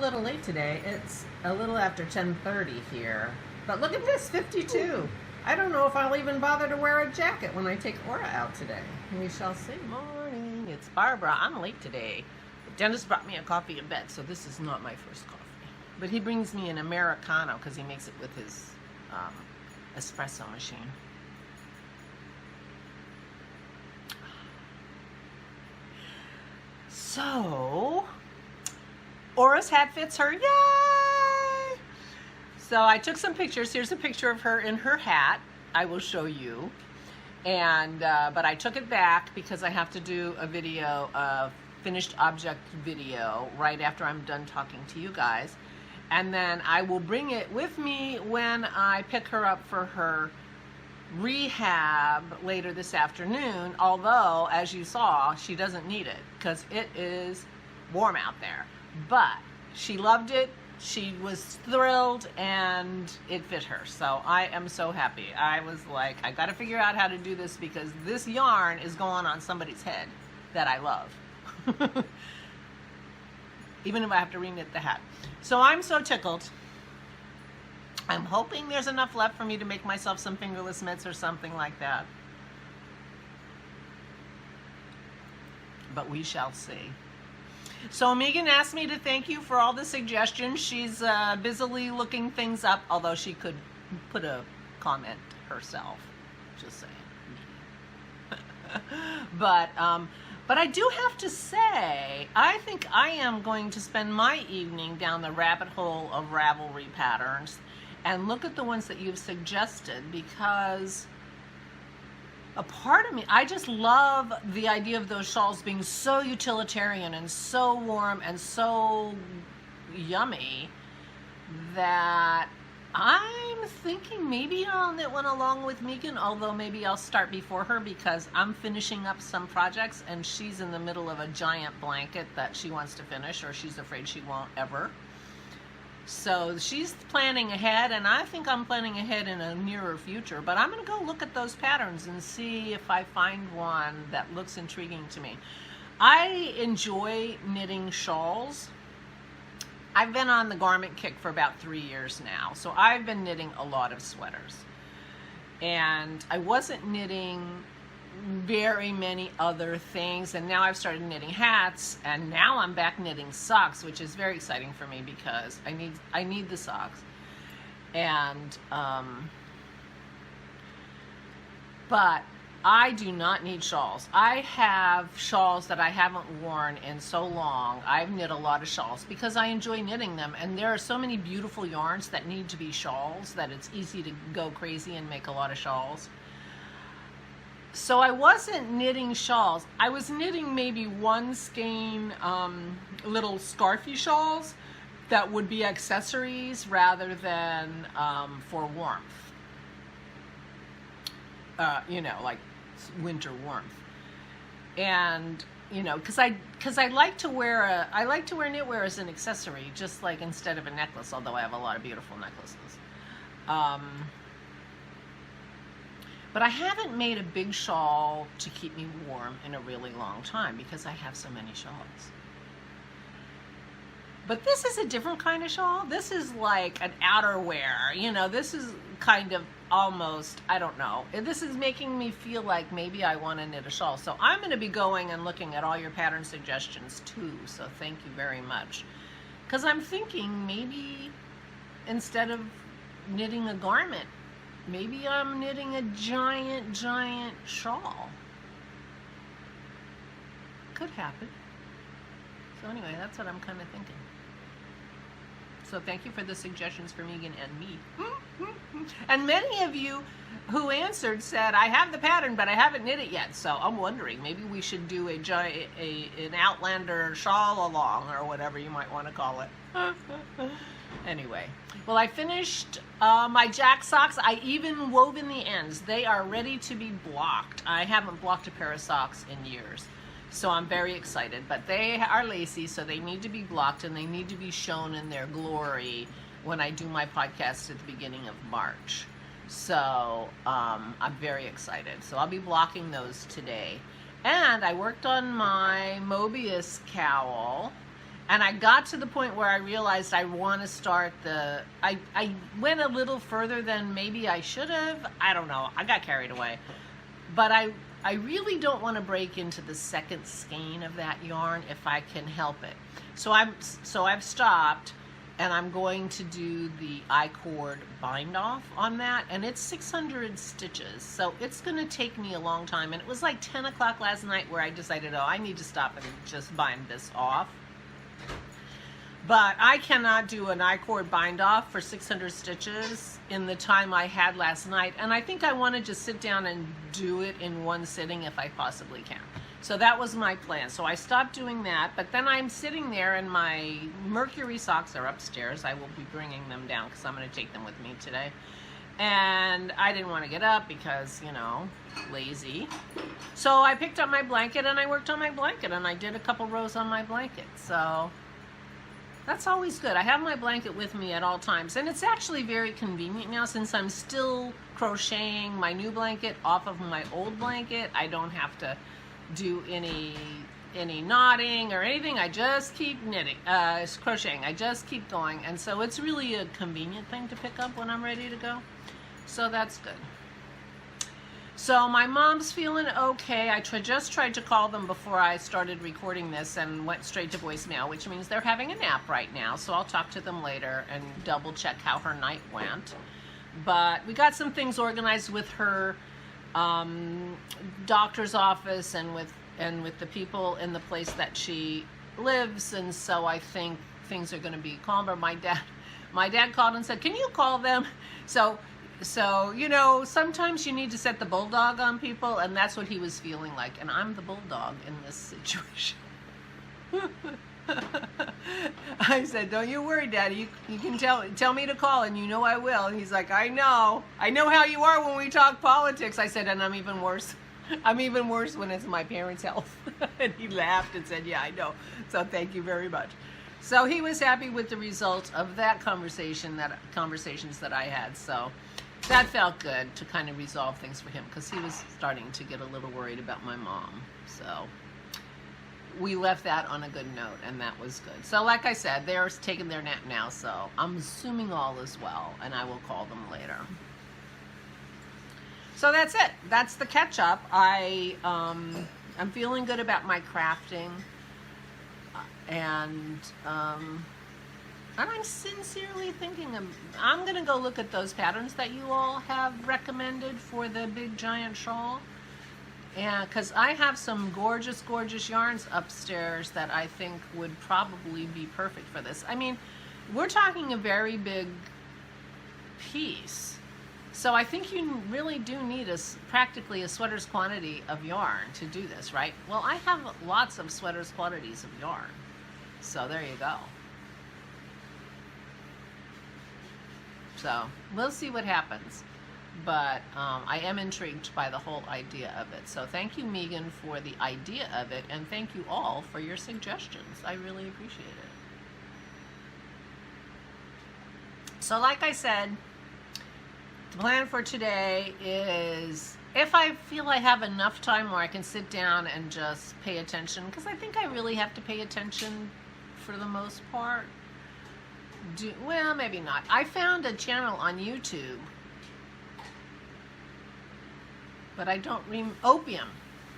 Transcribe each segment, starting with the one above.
little late today. It's a little after 10:30 here. But look at this, 52. I don't know if I'll even bother to wear a jacket when I take Aura out today. We shall see. Morning, it's Barbara. I'm late today. The dentist brought me a coffee in bed, so this is not my first coffee. But he brings me an Americano because he makes it with his espresso machine. So, Aura's hat fits her, yay! So I took some pictures. Here's a picture of her in her hat. I will show you. And, but I took it back because I have to do a video, a finished object video, right after I'm done talking to you guys. And then I will bring it with me when I pick her up for her rehab later this afternoon, although as you saw she doesn't need it because it is warm out there, but she loved it, she was thrilled, and it fit her, so I am so happy. I was like, I gotta figure out how to do this because this yarn is going on somebody's head that I love. Even if I have to reknit the hat. So I'm so tickled. I'm hoping there's enough left for me to make myself some fingerless mitts or something like that. But we shall see. So Megan asked me to thank you for all the suggestions. She's busily looking things up, although she could put a comment herself. Just saying. But I do have to say, I think I am going to spend my evening down the rabbit hole of Ravelry patterns and look at the ones that you've suggested, because a part of me, I just love the idea of those shawls being so utilitarian and so warm and so yummy that I'm thinking maybe I'll knit one along with Megan, although maybe I'll start before her because I'm finishing up some projects and she's in the middle of a giant blanket that she wants to finish, or she's afraid she won't ever. So she's planning ahead, and I think I'm planning ahead in a nearer future, but I'm going to go look at those patterns and see if I find one that looks intriguing to me. I enjoy knitting shawls. I've been on the garment kick for about 3 years now, so I've been knitting a lot of sweaters. And I wasn't knitting very many other things, and now I've started knitting hats, and now I'm back knitting socks, which is very exciting for me because I need the socks. And but I do not need shawls. I have shawls that I haven't worn in so long. I've knit a lot of shawls because I enjoy knitting them, and there are so many beautiful yarns that need to be shawls that it's easy to go crazy and make a lot of shawls. So I wasn't knitting shawls. I was knitting maybe one skein little scarfy shawls that would be accessories rather than for warmth. You know, like winter warmth. And you know, because I like to wear knitwear as an accessory, just like instead of a necklace. Although I have a lot of beautiful necklaces. But I haven't made a big shawl to keep me warm in a really long time because I have so many shawls. But this is a different kind of shawl. This is like an outerwear. You know, this is kind of almost, I don't know. This is making me feel like maybe I want to knit a shawl. So I'm going to be going and looking at all your pattern suggestions too. So thank you very much. Because I'm thinking maybe instead of knitting a garment, maybe I'm knitting a giant shawl. Could happen. So anyway, that's what I'm kind of thinking. So thank you for the suggestions for Megan and me. And many of you who answered said, I have the pattern, but I haven't knit it yet. So I'm wondering, maybe we should do an Outlander shawl along, or whatever you might want to call it. Anyway, well, I finished my jack socks. I even wove in the ends. They are ready to be blocked. I haven't blocked a pair of socks in years, so I'm very excited. But they are lacy, so they need to be blocked, and they need to be shown in their glory when I do my podcast at the beginning of March. So I'm very excited. So I'll be blocking those today. And I worked on my Mobius cowl, And I got to the point where I realized I want to start I went a little further than maybe I should have. I don't know. I got carried away. But I really don't want to break into the second skein of that yarn if I can help it. So I've stopped, and I'm going to do the I-cord bind off on that, and it's 600 stitches. So it's going to take me a long time. And it was like 10 o'clock last night where I decided, oh, I need to stop and just bind this off. But I cannot do an I-cord bind off for 600 stitches in the time I had last night. And I think I want to just sit down and do it in one sitting if I possibly can. So that was my plan. So I stopped doing that, but then I'm sitting there and my Mercury socks are upstairs. I will be bringing them down because I'm going to take them with me today. And I didn't want to get up because, you know, lazy. So I picked up my blanket and I worked on my blanket, and I did a couple rows on my blanket. So that's always good. I have my blanket with me at all times, and it's actually very convenient now since I'm still crocheting my new blanket off of my old blanket. I don't have to do any knotting or anything. I just keep knitting, crocheting. I just keep going, and so it's really a convenient thing to pick up when I'm ready to go. So that's good. So my mom's feeling okay. I just tried to call them before I started recording this and went straight to voicemail, which means they're having a nap right now. So I'll talk to them later and double check how her night went. But we got some things organized with her doctor's office and with the people in the place that she lives, and so I think things are going to be calmer. My dad called and said, "Can you call them?" So, you know, sometimes you need to set the bulldog on people, and that's what he was feeling like. And I'm the bulldog in this situation. I said, "Don't you worry, Daddy. You can tell me to call, and you know I will." And he's like, I know how you are when we talk politics." I said, "And I'm even worse. I'm even worse when it's my parents' health." And he laughed and said, "Yeah, I know. So thank you very much." So he was happy with the result of that conversations that I had. So that felt good to kind of resolve things for him, because he was starting to get a little worried about my mom. So we left that on a good note, and that was good. So like I said, they're taking their nap now, so I'm assuming all is well, and I will call them later. So that's it. That's the catch up. I'm feeling good about my crafting, and I'm sincerely thinking I'm going to go look at those patterns that you all have recommended for the big giant shawl. And because I have some gorgeous, gorgeous yarns upstairs that I think would probably be perfect for this. I mean, we're talking a very big piece. So I think you really do need practically a sweater's quantity of yarn to do this, right? Well, I have lots of sweater's quantities of yarn. So there you go. So we'll see what happens. But I am intrigued by the whole idea of it. So thank you, Megan, for the idea of it, and thank you all for your suggestions. I really appreciate it. So like I said, the plan for today is, if I feel I have enough time where I can sit down and just pay attention, because I think I really have to pay attention for the most part. Well, maybe not. I found a channel on YouTube, but I don't remember. Opium.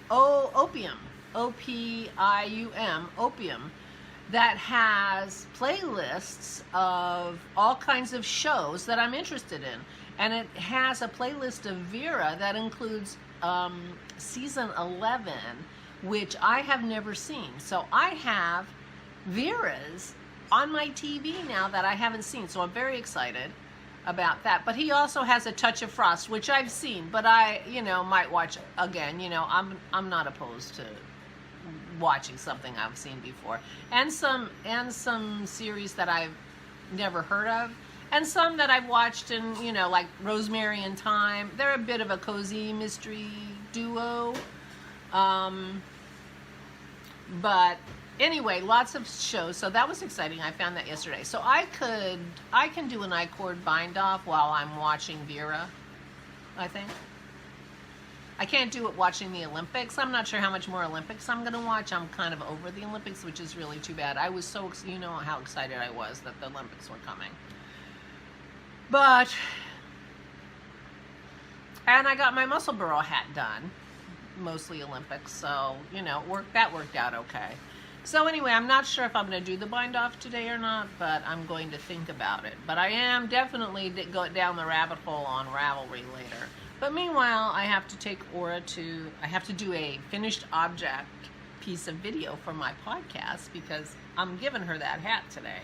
Opium. O-P-I-U-M. Opium. That has playlists of all kinds of shows that I'm interested in. And it has a playlist of Vera that includes season 11, which I have never seen. So I have Vera's on my TV now that I haven't seen. So I'm very excited about that. But he also has A Touch of Frost, which I've seen, but I, might watch again. I'm not opposed to watching something I've seen before, and some series that I've never heard of, and some that I've watched, and like Rosemary and Thyme. They're a bit of a cozy mystery duo, but anyway, lots of shows. So that was exciting. I found that yesterday. So I can do an I-cord bind off while I'm watching Vera, I think. I can't do it watching the Olympics. I'm not sure how much more Olympics I'm going to watch. I'm kind of over the Olympics, which is really too bad. I was so, you know how excited I was that the Olympics were coming. But, and I got my Musselburgh hat done, mostly Olympics, so, you know, that worked out okay. So anyway, I'm not sure if I'm going to do the bind off today or not, but I'm going to think about it. But I am definitely going down the rabbit hole on Ravelry later. But meanwhile, I have to take Aura I have to do a finished object piece of video for my podcast because I'm giving her that hat today.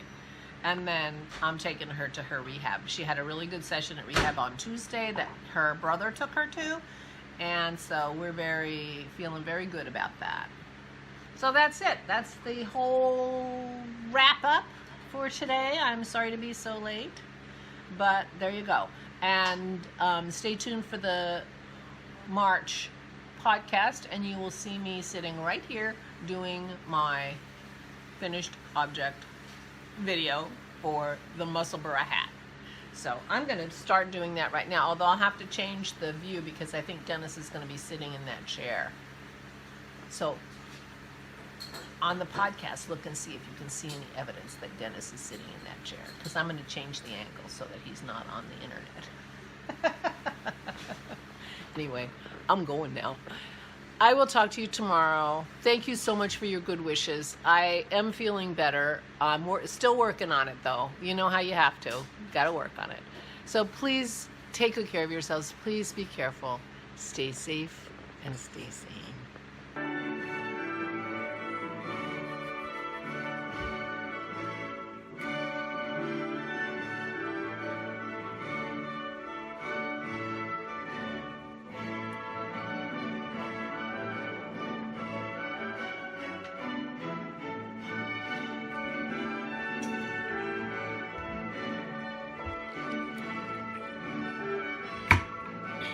And then I'm taking her to her rehab. She had a really good session at rehab on Tuesday that her brother took her to. And so we're feeling very good about that. So that's it. That's the whole wrap up for today. I'm sorry to be so late, but there you go. And stay tuned for the March podcast, and you will see me sitting right here doing my finished object video for the Musselburgh hat. So I'm going to start doing that right now, although I'll have to change the view because I think Dennis is going to be sitting in that chair. So on the podcast, look and see if you can see any evidence that Dennis is sitting in that chair, because I'm going to change the angle so that he's not on the internet. Anyway, I'm going now. I will talk to you tomorrow. Thank you so much for your good wishes. I am feeling better. I'm still working on it, though. You know how you have to. You've got to work on it. So please take good care of yourselves. Please be careful. Stay safe and stay sane.